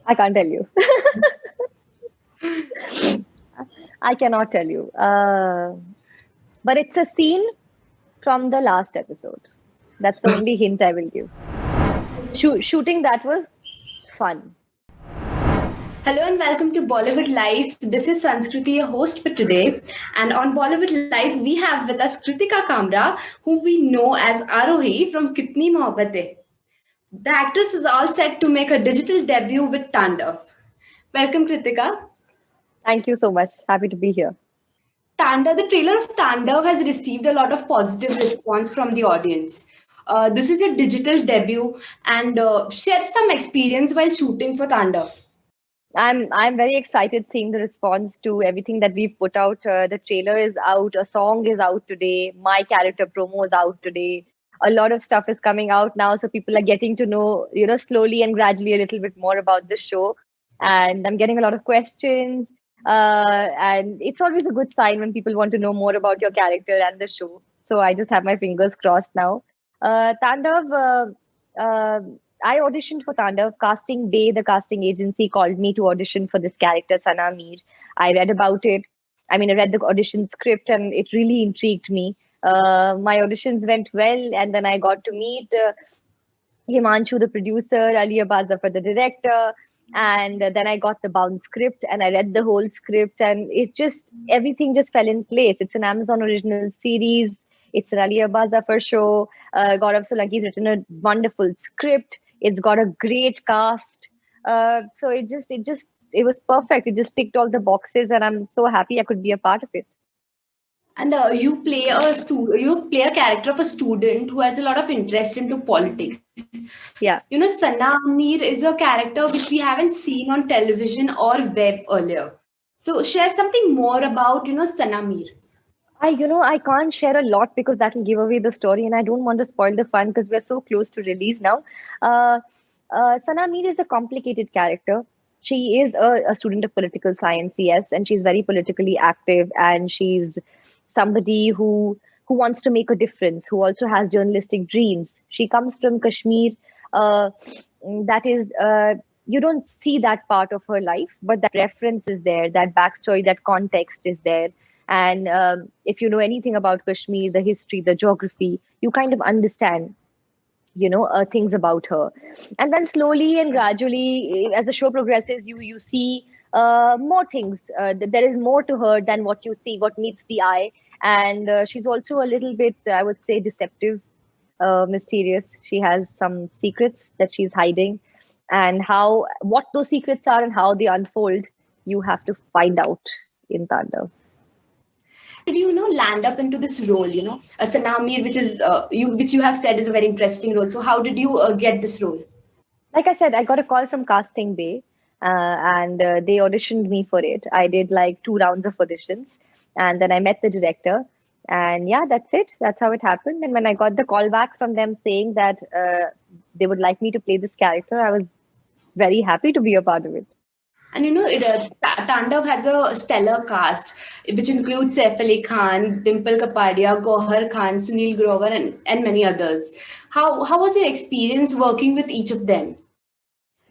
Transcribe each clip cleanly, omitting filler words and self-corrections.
I can't tell you. I cannot tell you. But it's a scene from the last episode. That's the only hint I will give. Shooting that was fun. Hello and welcome to Bollywood Live. This is Sanskriti, your host for today. And on Bollywood Live, we have with us Kritika Kamra, whom we know as Arohi from Kitni Mohabbatein. The actress is all set to make a digital debut with Tandav. Welcome, Kritika. Thank you so much. Happy to be here. The trailer of Tandav has received a lot of positive response from the audience. This is your digital debut, and share some experience while shooting for Tandav. I'm very excited seeing the response to everything that we've put out. The trailer is out, a song is out today, my character promo is out today. A lot of stuff is coming out now, so people are getting to know, slowly and gradually a little bit more about the show. And I'm getting a lot of questions. And it's always a good sign when people want to know more about your character and the show. So I just have my fingers crossed now. Tandav, I auditioned for Tandav. Casting Day, the casting agency, called me to audition for this character, Sana Mir. I read about it. I read the audition script and it really intrigued me. My auditions went well, and then I got to meet Himanshu, the producer, Ali Abbas Zafar, the director. And then I got the bound script and I read the whole script, and everything just fell in place. It's an Amazon original series. It's an Ali Abbas Zafar show. Gaurav Solanki's written a wonderful script. It's got a great cast. So it was perfect. It just ticked all the boxes, and I'm so happy I could be a part of it. And you play a character of a student who has a lot of interest into politics. Yeah. Sana Amir is a character which we haven't seen on television or web earlier. So share something more about Sana Amir. I can't share a lot because that will give away the story, and I don't want to spoil the fun because we're so close to release now. Uh, Sana Mir is a complicated character. She is a student of political science, yes, and she's very politically active, and she's somebody who wants to make a difference, who also has journalistic dreams. She comes from Kashmir. Uh, that is, you don't see that part of her life, but that reference is there, that backstory, that context is there. And if you know anything about Kashmir, the history, the geography, you kind of understand, things about her. And then slowly and gradually, as the show progresses, you see more things. There is more to her than what you see, what meets the eye. And she's also a little bit, I would say, deceptive, mysterious. She has some secrets that she's hiding, and how what those secrets are and how they unfold, you have to find out in Tandav. How did you land up into this role? A Sana Amir, which you have said is a very interesting role. So how did you get this role? Like I said, I got a call from Casting Bay, and they auditioned me for it. I did like 2 rounds of auditions, and then I met the director. And yeah, that's it. That's how it happened. And when I got the call back from them saying that they would like me to play this character, I was very happy to be a part of it. And Tandav has a stellar cast, which includes Saif Ali Khan, Dimple Kapadia, Gohar Khan, Sunil Grover, and many others. How was your experience working with each of them?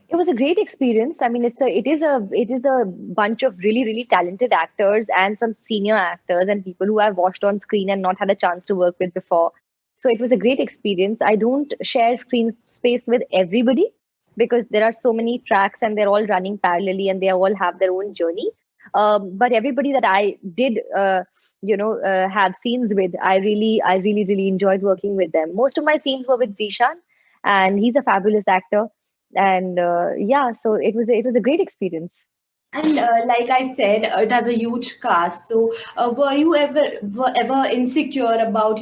It was a great experience. It is a bunch of really really talented actors and some senior actors and people who I've watched on screen and not had a chance to work with before. So it was a great experience. I don't share screen space with everybody because there are so many tracks and they're all running parallelly and they all have their own journey. But everybody that I did, have scenes with, I really enjoyed working with them. Most of my scenes were with Zishan, and he's a fabulous actor. And yeah, so it was a great experience. And like I said, it has a huge cast. So were ever insecure about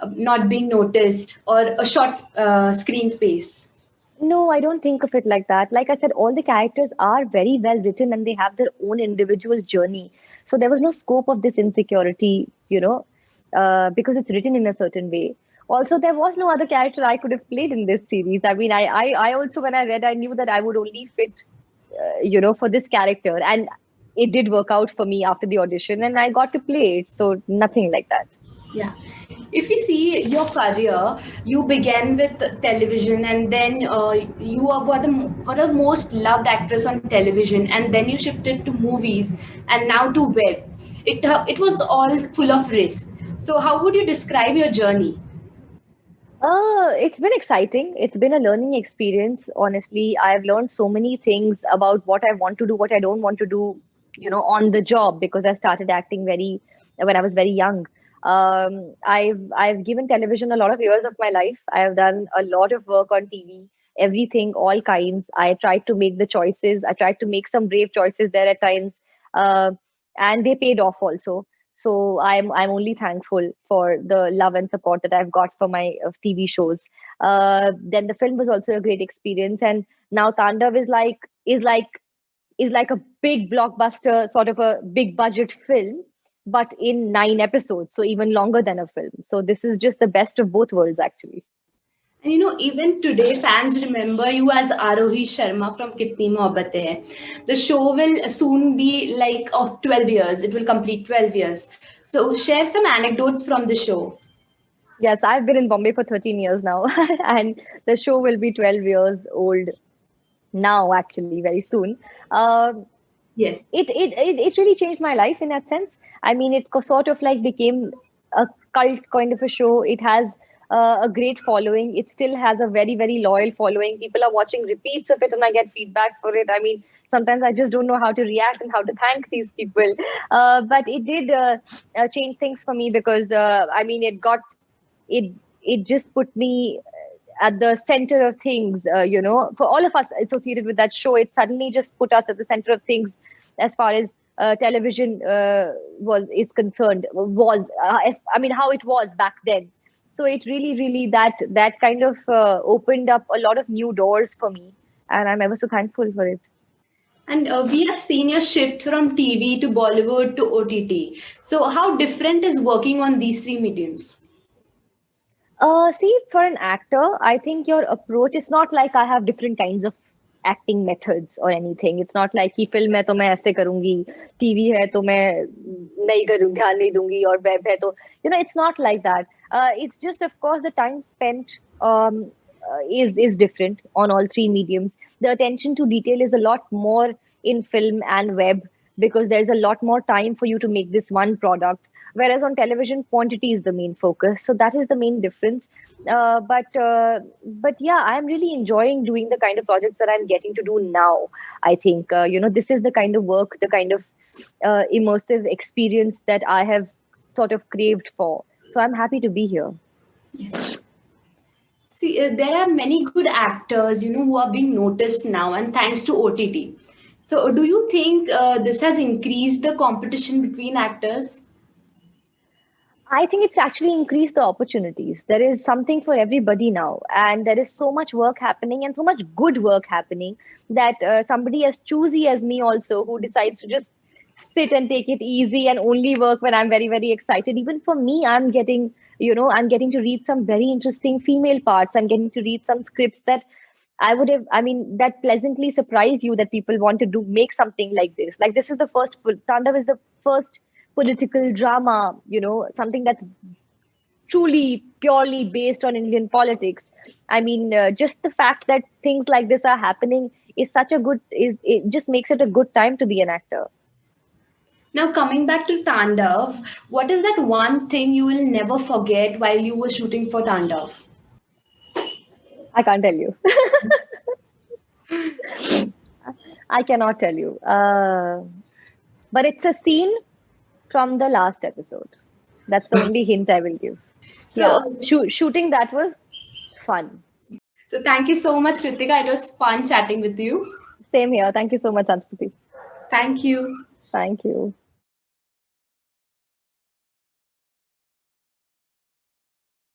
not being noticed or a short screen space? No, I don't think of it like that. Like I said, all the characters are very well written and they have their own individual journey. So there was no scope of this insecurity, because it's written in a certain way. Also, there was no other character I could have played in this series. I also, when I read, I knew that I would only fit, for this character. And it did work out for me after the audition and I got to play it. So nothing like that. Yeah. If we see your career, you began with television, and then you were the most loved actress on television, and then you shifted to movies, and now to web. It was all full of risk. So, how would you describe your journey? It's been exciting. It's been a learning experience. Honestly, I've learned so many things about what I want to do, what I don't want to do, on the job because I started acting when I was very young. I've given television a lot of years of my life. I have done a lot of work on TV, everything, all kinds. I tried to make the choices. I tried to make some brave choices there at times, uh, and they paid off also. So I'm only thankful for the love and support that I've got for my TV shows. Then the film was also a great experience, and now Tandav is like a big blockbuster, sort of a big budget film, but in 9 episodes, so even longer than a film. So this is just the best of both worlds, actually. And even today, fans remember you as Arohi Sharma from Kitni Mohabbatein Hai. The show will soon be like of 12 years. It will complete 12 years. So, share some anecdotes from the show. Yes, I've been in Bombay for 13 years now, and the show will be 12 years old now, actually, very soon. Um Yes. it really changed my life in that sense. I mean, sort of like became a cult kind of a show. It has a great following. It still has a very, very loyal following. People are watching repeats of it, and I get feedback for it. I mean, sometimes I just don't know how to react and how to thank these people. But it did change things for me because I mean, it it just put me at the center of things. For all of us associated with that show, it suddenly just put us at the center of things as far as television was is concerned. I mean, how it was back then. So it really, really that kind of opened up a lot of new doors for me, and I'm ever so thankful for it. And we have seen your shift from TV to Bollywood to OTT. So, how different is working on these three mediums? See, for an actor, I think your approach is not like I have different kinds of acting methods or anything. It's not like कि film है तो मैं ऐसे करूंगी, TV है तो मैं नहीं करूँ ध्यान नहीं दूंगी और वेब है तो it's not like that. It's just of course the time spent is different on all three mediums. The attention to detail is a lot more in film and web because there's a lot more time for you to make this one product, whereas on television quantity is the main focus. So that is the main difference. But yeah, I'm really enjoying doing the kind of projects that I'm getting to do now. I think this is the kind of work, the kind of immersive experience that I have sort of craved for. So I'm happy to be here. Yes. See, there are many good actors, who are being noticed now, and thanks to OTT. So, do you think this has increased the competition between actors? I think it's actually increased the opportunities. There is something for everybody now, and there is so much work happening and so much good work happening that somebody as choosy as me also who decides to just sit and take it easy and only work when I'm very, very excited. Even for me, I'm getting to read some very interesting female parts. I'm getting to read some scripts that I mean, that pleasantly surprise you that people want to make something like this. Like this is the first, Tandav is the first political drama, something that's truly, purely based on Indian politics. I mean, just the fact that things like this are happening it just makes it a good time to be an actor. Now, coming back to Tandav, what is that one thing you will never forget while you were shooting for Tandav? I can't tell you. I cannot tell you. But it's a scene from the last episode. That's the only hint I will give. Yeah, So, shooting that was fun. so thank you so much, Kritika. It was fun chatting with you. Same here. Thank you so much, Anshuti. Thank you. Thank you.